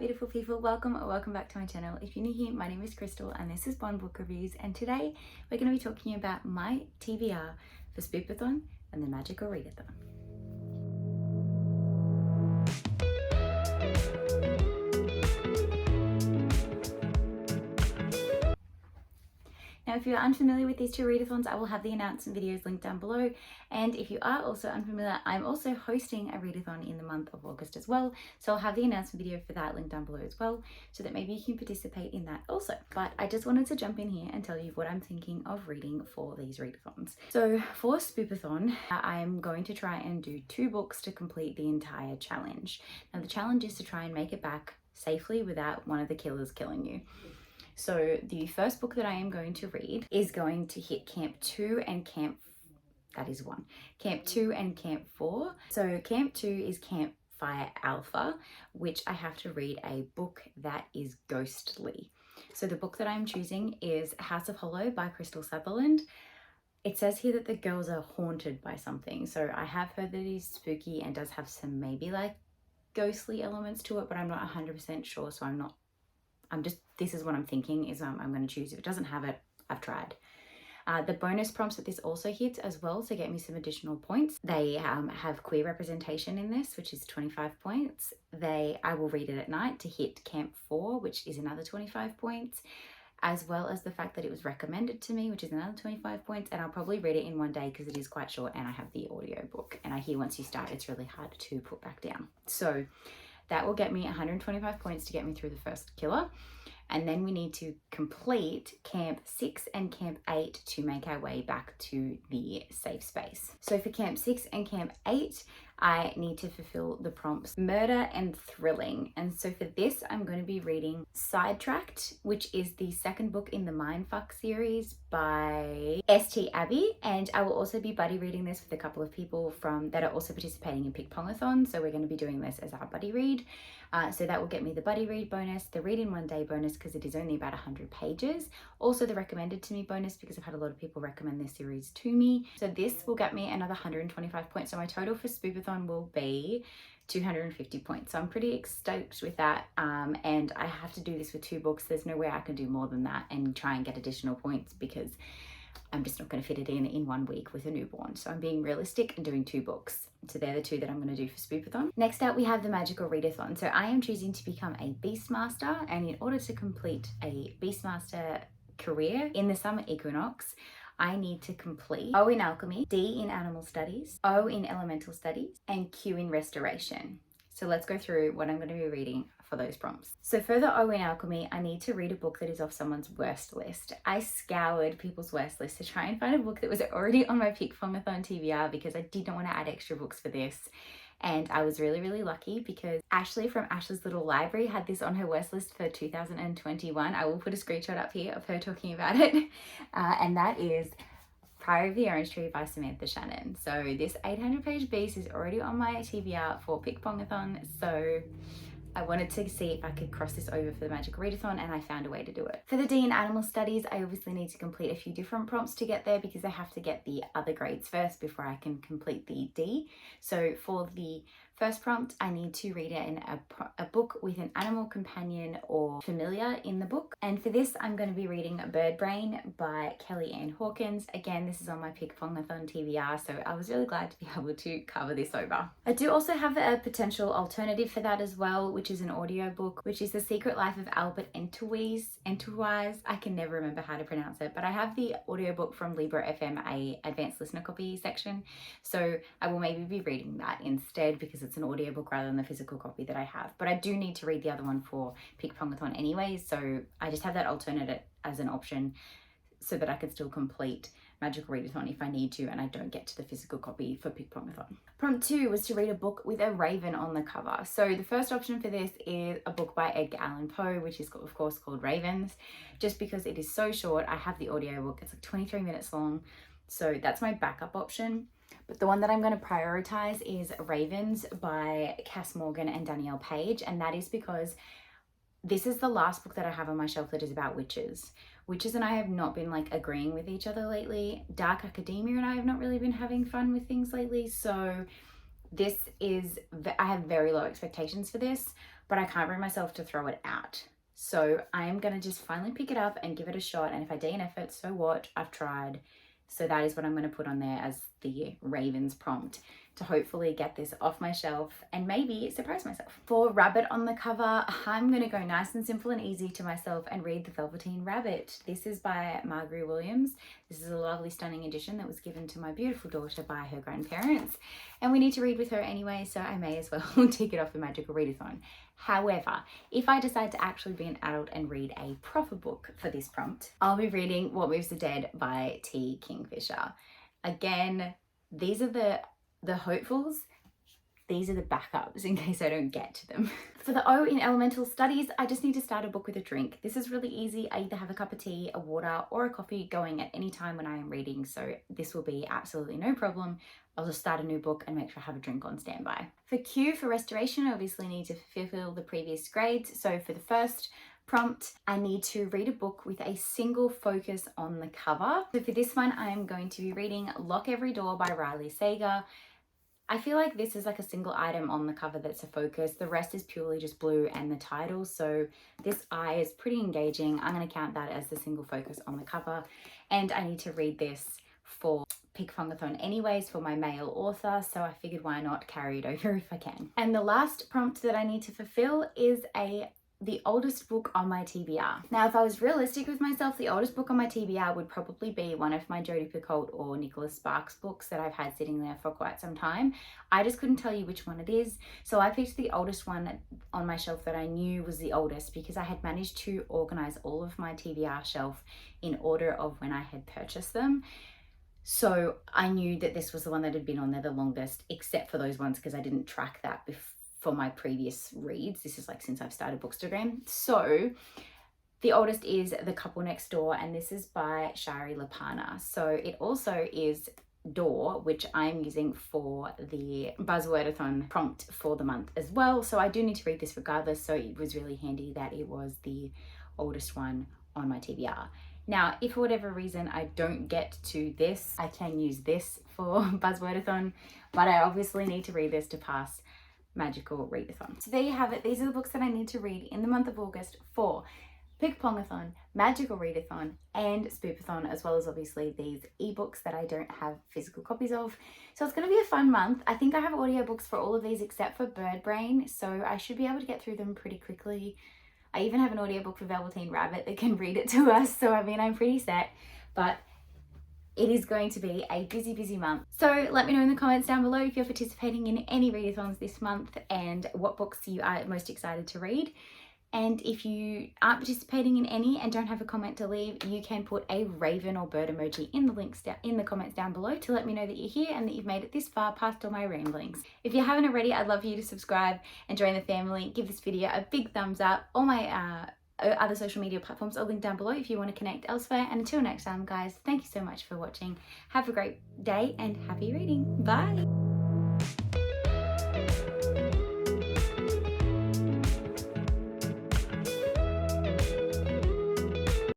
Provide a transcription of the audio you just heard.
beautiful people, welcome or welcome back to my channel. If you're new here, my name is Crystal and this is Bond Book Reviews, and today we're going to be talking about my TBR for Spoopathon and the magical Readathon. Now, if you're unfamiliar with these two readathons, I will have the announcement videos linked down below. And if you are also unfamiliar, I'm also hosting a readathon in the month of August as well. So I'll have the announcement video for that linked down below as well, so that maybe you can participate in that also. But I just wanted to jump in here and tell you what I'm thinking of reading for these readathons. So for Spoopathon, I'm going to try and do 2 books to complete the entire challenge. Now the challenge is to try and make it back safely without one of the killers killing you. So the first book that I am going to read is going to hit Camp 2 and Camp 2 and Camp 4. So Camp 2 is Campfire Alpha, which I have to read a book that is ghostly. So the book that I'm choosing is House of Hollow by Crystal Sutherland. It says here that the girls are haunted by something. So I have heard that it is spooky and does have some maybe like ghostly elements to it, but I'm not 100% sure. So this is what I'm thinking is I'm going to choose. If it doesn't have it, I've tried. The bonus prompts that this also hits as well to get me some additional points. They have queer representation in this, which is 25 points. I will read it at night to hit Camp 4, which is another 25 points, as well as the fact that it was recommended to me, which is another 25 points. And I'll probably read it in one day because it is quite short and I have the audio book. And I hear once you start, it's really hard to put back down. So that will get me 125 points to get me through the first killer. And then we need to complete Camp 6 and Camp 8 to make our way back to the safe space. So for Camp 6 and Camp 8, I need to fulfill the prompts Murder and Thrilling. And so for this, I'm going to be reading Sidetracked, which is the second book in the Mindfuck series by St. Abbey. And I will also be buddy reading this with a couple of people that are also participating in Pickpongathon. So we're going to be doing this as our buddy read. So that will get me the buddy read bonus, the read in one day bonus because it is only about 100 pages. Also the recommended to me bonus because I've had a lot of people recommend this series to me. So this will get me another 125 points. So my total for Spoopathon will be 250 points. So I'm pretty stoked with that. And I have to do this with 2 books. There's no way I can do more than that and try and get additional points because I'm just not going to fit it in 1 week with a newborn. So I'm being realistic and doing 2 books. So they're the 2 that I'm going to do for Spoopathon. Next up, we have the magical Readathon. So I am choosing to become a Beastmaster, and in order to complete a Beastmaster career in the summer equinox, I need to complete O in Alchemy, D in Animal Studies, O in Elemental Studies, and Q in Restoration. So let's go through what I'm going to be reading for those prompts. So for the O in Alchemy, I need to read a book that is off someone's worst list. I scoured people's worst list to try and find a book that was already on my Pickpongathon TBR because I did not want to add extra books for this. And I was really, really lucky because Ashley from Ashley's Little Library had this on her worst list for 2021. I will put a screenshot up here of her talking about it. And that is Priory of the Orange Tree by Samantha Shannon. So this 800-page beast is already on my TBR for Pickpongathon. So I wanted to see if I could cross this over for the Magic Readathon, and I found a way to do it. For the D in Animal Studies, I obviously need to complete a few different prompts to get there because I have to get the other grades first before I can complete the D. So for the first prompt, I need to read a book with an animal companion or familiar in the book. And for this, I'm going to be reading Bird Brain by Kelly Ann Hawkins. Again, this is on my Pickpongathon TBR, so I was really glad to be able to cover this over. I do also have a potential alternative for that as well, which is an audiobook, which is The Secret Life of Albert Entwise. I can never remember how to pronounce it, but I have the audiobook from Libro FM, a advanced listener copy section. So I will maybe be reading that instead because it's an audiobook rather than the physical copy that I have. But I do need to read the other one for Pickpongathon anyway, so I just have that alternate as an option so that I could still complete Magical Readathon if I need to and I don't get to the physical copy for Pickpongathon. Prompt 2 was to read a book with a raven on the cover. So the first option for this is a book by Edgar Allan Poe, which is of course called Ravens. Just because it is so short, I have the audiobook. It's like 23 minutes long. So that's my backup option. But the one that I'm going to prioritize is Ravens by Cass Morgan and Danielle Page. And that is because this is the last book that I have on my shelf that is about witches. Witches and I have not been like agreeing with each other lately. Dark academia and I have not really been having fun with things lately. So this is, I have very low expectations for this, but I can't bring myself to throw it out. So I am going to just finally pick it up and give it a shot. And if I DNF it, so what? I've tried. So that is what I'm going to put on there as the Ravens prompt to hopefully get this off my shelf and maybe surprise myself. For Rabbit on the cover, I'm going to go nice and simple and easy to myself and read The Velveteen Rabbit. This is by Margaret Williams. This is a lovely, stunning edition that was given to my beautiful daughter by her grandparents. And we need to read with her anyway, so I may as well take it off the Magical Readathon. However, if I decide to actually be an adult and read a proper book for this prompt, I'll be reading What Moves the Dead by T. Kingfisher. Again, these are the hopefuls. These are the backups in case I don't get to them. For the O in Elemental Studies, I just need to start a book with a drink. This is really easy. I either have a cup of tea, a water, or a coffee going at any time when I am reading, so this will be absolutely no problem. I'll just start a new book and make sure I have a drink on standby. For Q, for Restoration, I obviously need to fulfill the previous grades. So for the first prompt, I need to read a book with a single focus on the cover. So for this one, I am going to be reading Lock Every Door by Riley Sager. I feel like this is like a single item on the cover that's a focus. The rest is purely just blue and the title. So this eye is pretty engaging. I'm going to count that as the single focus on the cover. And I need to read this for Spoopathon anyways for my male author. So I figured why not carry it over if I can. And the last prompt that I need to fulfill is the oldest book on my TBR. Now, if I was realistic with myself, the oldest book on my TBR would probably be one of my Jodi Picoult or Nicholas Sparks books that I've had sitting there for quite some time. I just couldn't tell you which one it is. So I picked the oldest one on my shelf that I knew was the oldest because I had managed to organize all of my TBR shelf in order of when I had purchased them. So I knew that this was the one that had been on there the longest, except for those ones because I didn't track that before. For my previous reads. This is like since I've started Bookstagram. So the oldest is The Couple Next Door, and this is by Shari Lapana. So it also is Door, which I'm using for the Buzzwordathon prompt for the month as well. So I do need to read this regardless. So it was really handy that it was the oldest one on my TBR. Now, if for whatever reason I don't get to this, I can use this for Buzzwordathon, but I obviously need to read this to pass Magical Readathon. So there you have it. These are the books that I need to read in the month of August for Pick-a-Pongathon, Magical Readathon, and Spoopathon, as well as obviously these ebooks that I don't have physical copies of. So it's going to be a fun month. I think I have audiobooks for all of these except for Bird Brain, so I should be able to get through them pretty quickly. I even have an audiobook for Velveteen Rabbit that can read it to us, so I mean, I'm pretty set, but it is going to be a busy, busy month. So let me know in the comments down below if you're participating in any readathons this month and what books you are most excited to read. And if you aren't participating in any and don't have a comment to leave, you can put a raven or bird emoji in the links in the comments down below to let me know that you're here and that you've made it this far past all my ramblings. If you haven't already, I'd love for you to subscribe and join the family. Give this video a big thumbs up. All my other social media platforms are linked down below if you want to connect elsewhere. And until next time, guys, thank you so much for watching. Have a great day and happy reading. Bye.